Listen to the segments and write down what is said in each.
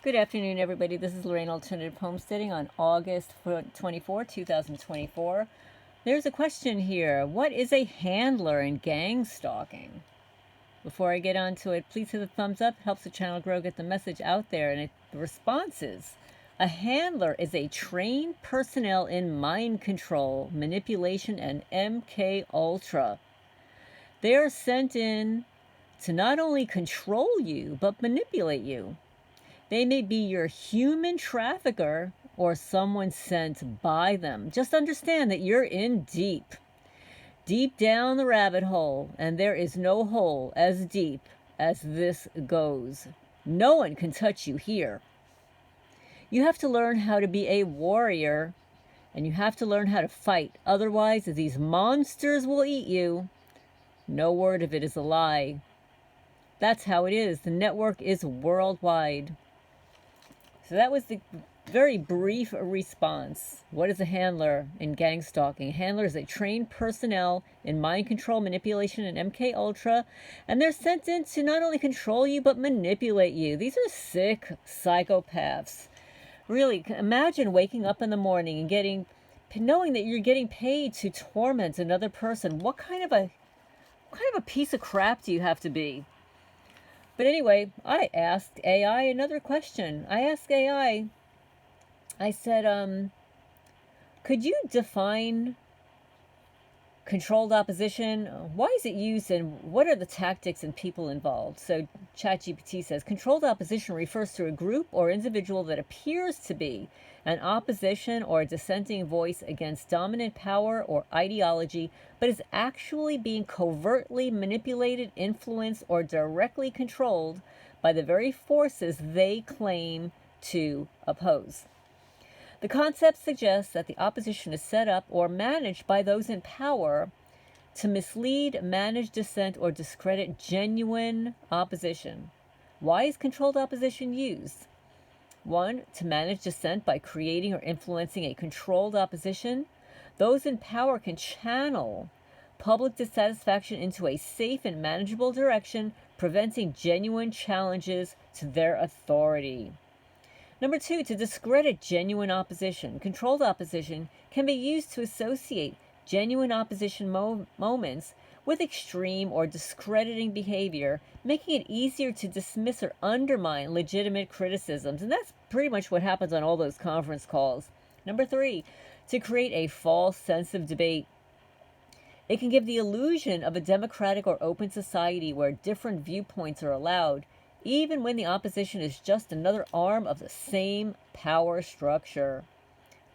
Good afternoon, everybody. This is Lorraine Alternative Homesteading on August 24, 2024. There's a question here. What is a handler in gang stalking? Before I get on to it, please hit the thumbs up. It helps the channel grow, get the message out there. And the response is, a handler is a trained personnel in mind control, manipulation, and MK Ultra. They are sent in to not only control you, but manipulate you. They may be your human trafficker or someone sent by them. Just understand that you're in deep down the rabbit hole, and there is no hole as deep as this goes. No one can touch you here. You have to learn how to be a warrior, and you have to learn how to fight. Otherwise, these monsters will eat you. No word of it is a lie. That's how it is. The network is worldwide. So that was the very brief response. What is a handler in gang stalking? A handler is a trained personnel in mind control, manipulation, and MK Ultra, and they're sent in to not only control you, but manipulate you. These are sick psychopaths. Really, imagine waking up in the morning and knowing that you're getting paid to torment another person. What kind of a piece of crap do you have to be? But anyway, I asked AI another question. I asked AI, I said, could you define controlled opposition? Why is it used, and what are the tactics and people involved? So ChatGPT says, controlled opposition refers to a group or individual that appears to be an opposition or a dissenting voice against dominant power or ideology, but is actually being covertly manipulated, influenced, or directly controlled by the very forces they claim to oppose. The concept suggests that the opposition is set up or managed by those in power to mislead, manage, dissent, or discredit genuine opposition. Why is controlled opposition used? 1. To manage dissent by creating or influencing a controlled opposition. Those in power can channel public dissatisfaction into a safe and manageable direction, preventing genuine challenges to their authority. Number 2, to discredit genuine opposition. Controlled opposition can be used to associate genuine opposition moments with extreme or discrediting behavior, making it easier to dismiss or undermine legitimate criticisms. And that's pretty much what happens on all those conference calls. Number 3, to create a false sense of debate. It can give the illusion of a democratic or open society where different viewpoints are allowed, even when the opposition is just another arm of the same power structure.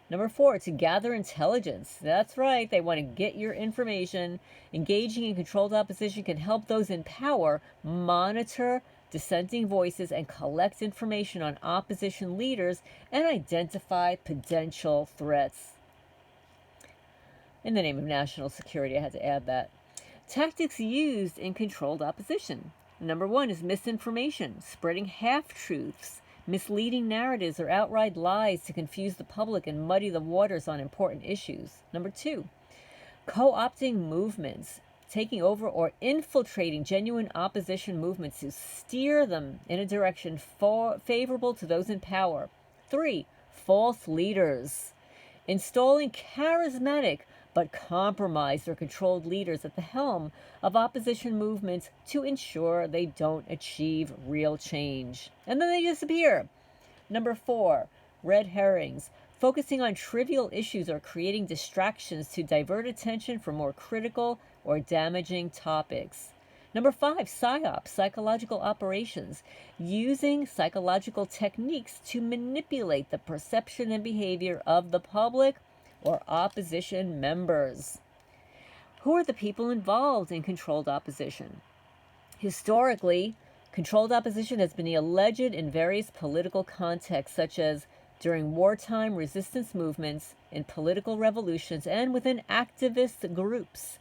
Number 4, to gather intelligence. That's right, they want to get your information. Engaging in controlled opposition can help those in power monitor dissenting voices and collect information on opposition leaders and identify potential threats. In the name of national security, I had to add that. Tactics used in controlled opposition. Number 1 is misinformation, spreading half-truths, misleading narratives, or outright lies to confuse the public and muddy the waters on important issues. Number 2, co-opting movements, taking over or infiltrating genuine opposition movements to steer them in a direction favorable to those in power. 3, false leaders, installing charismatic but compromised or controlled leaders at the helm of opposition movements to ensure they don't achieve real change. And then they disappear. Number 4, red herrings, focusing on trivial issues or creating distractions to divert attention from more critical or damaging topics. Number 5, PSYOP, psychological operations, using psychological techniques to manipulate the perception and behavior of the public or opposition members. Who are the people involved in controlled opposition? Historically, controlled opposition has been alleged in various political contexts, such as during wartime resistance movements, in political revolutions, and within activist groups.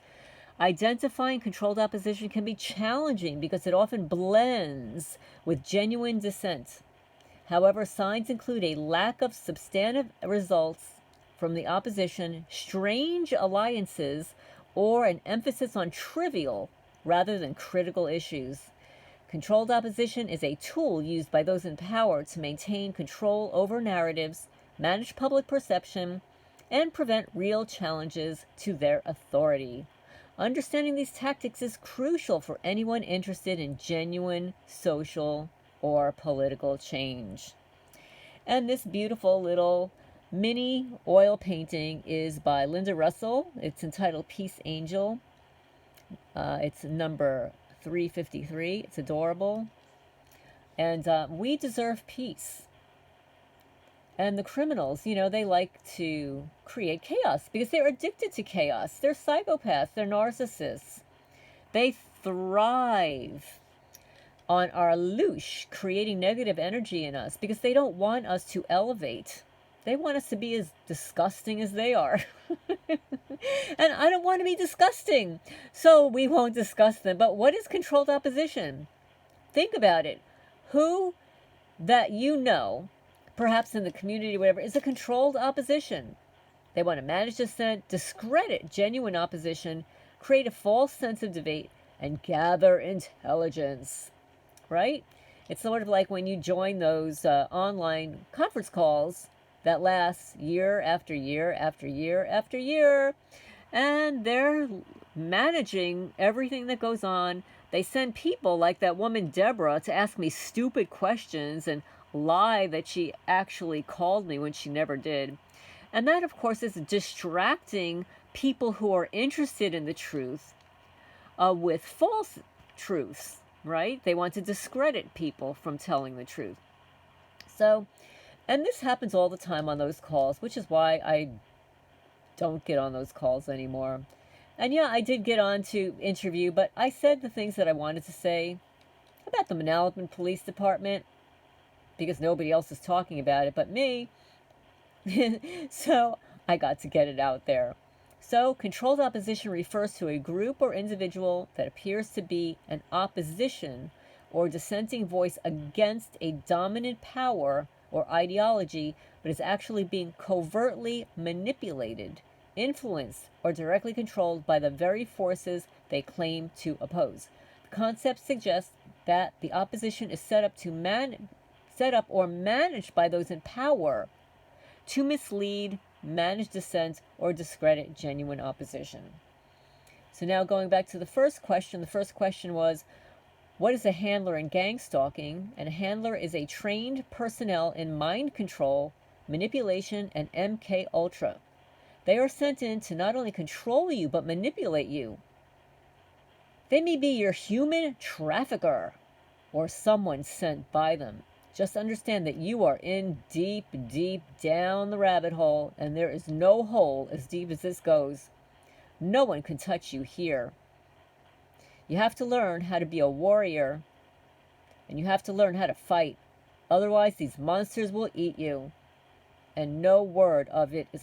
Identifying controlled opposition can be challenging because it often blends with genuine dissent. However, signs include a lack of substantive results from the opposition, strange alliances, or an emphasis on trivial rather than critical issues. Controlled opposition is a tool used by those in power to maintain control over narratives, manage public perception, and prevent real challenges to their authority. Understanding these tactics is crucial for anyone interested in genuine social or political change. And this beautiful little mini oil painting is by Linda Russell. It's entitled Peace Angel. It's number 353. It's adorable. And we deserve peace. And the criminals, they like to create chaos because they're addicted to chaos. They're psychopaths. They're narcissists. They thrive on our louche, creating negative energy in us because they don't want us to elevate. They want us to be as disgusting as they are. And I don't want to be disgusting, so we won't discuss them. But what is controlled opposition? Think about it. Who that perhaps in the community, whatever, is a controlled opposition? They want to manage dissent, discredit genuine opposition, create a false sense of debate, and gather intelligence, right? It's sort of like when you join those online conference calls that last year after year after year after year, and they're managing everything that goes on. They send people like that woman Deborah to ask me stupid questions and lie that she actually called me when she never did. And that, of course, is distracting people who are interested in the truth with false truths, right? They want to discredit people from telling the truth. So, and this happens all the time on those calls, which is why I don't get on those calls anymore. And yeah, I did get on to interview, but I said the things that I wanted to say about the Manalapan Police Department because nobody else is talking about it but me. So I got to get it out there. So controlled opposition refers to a group or individual that appears to be an opposition or dissenting voice against a dominant power or ideology, but is actually being covertly manipulated, influenced, or directly controlled by the very forces they claim to oppose. The concept suggests that the opposition is set up or managed by those in power to mislead, manage dissent, or discredit genuine opposition. So now going back to the first question was, what is a handler in gang stalking? And a handler is a trained personnel in mind control, manipulation, and MK Ultra. They are sent in to not only control you, but manipulate you. They may be your human trafficker or someone sent by them. Just understand that you are in deep, deep down the rabbit hole, and there is no hole as deep as this goes. No one can touch you here. You have to learn how to be a warrior, and you have to learn how to fight. Otherwise, these monsters will eat you, and no word of it is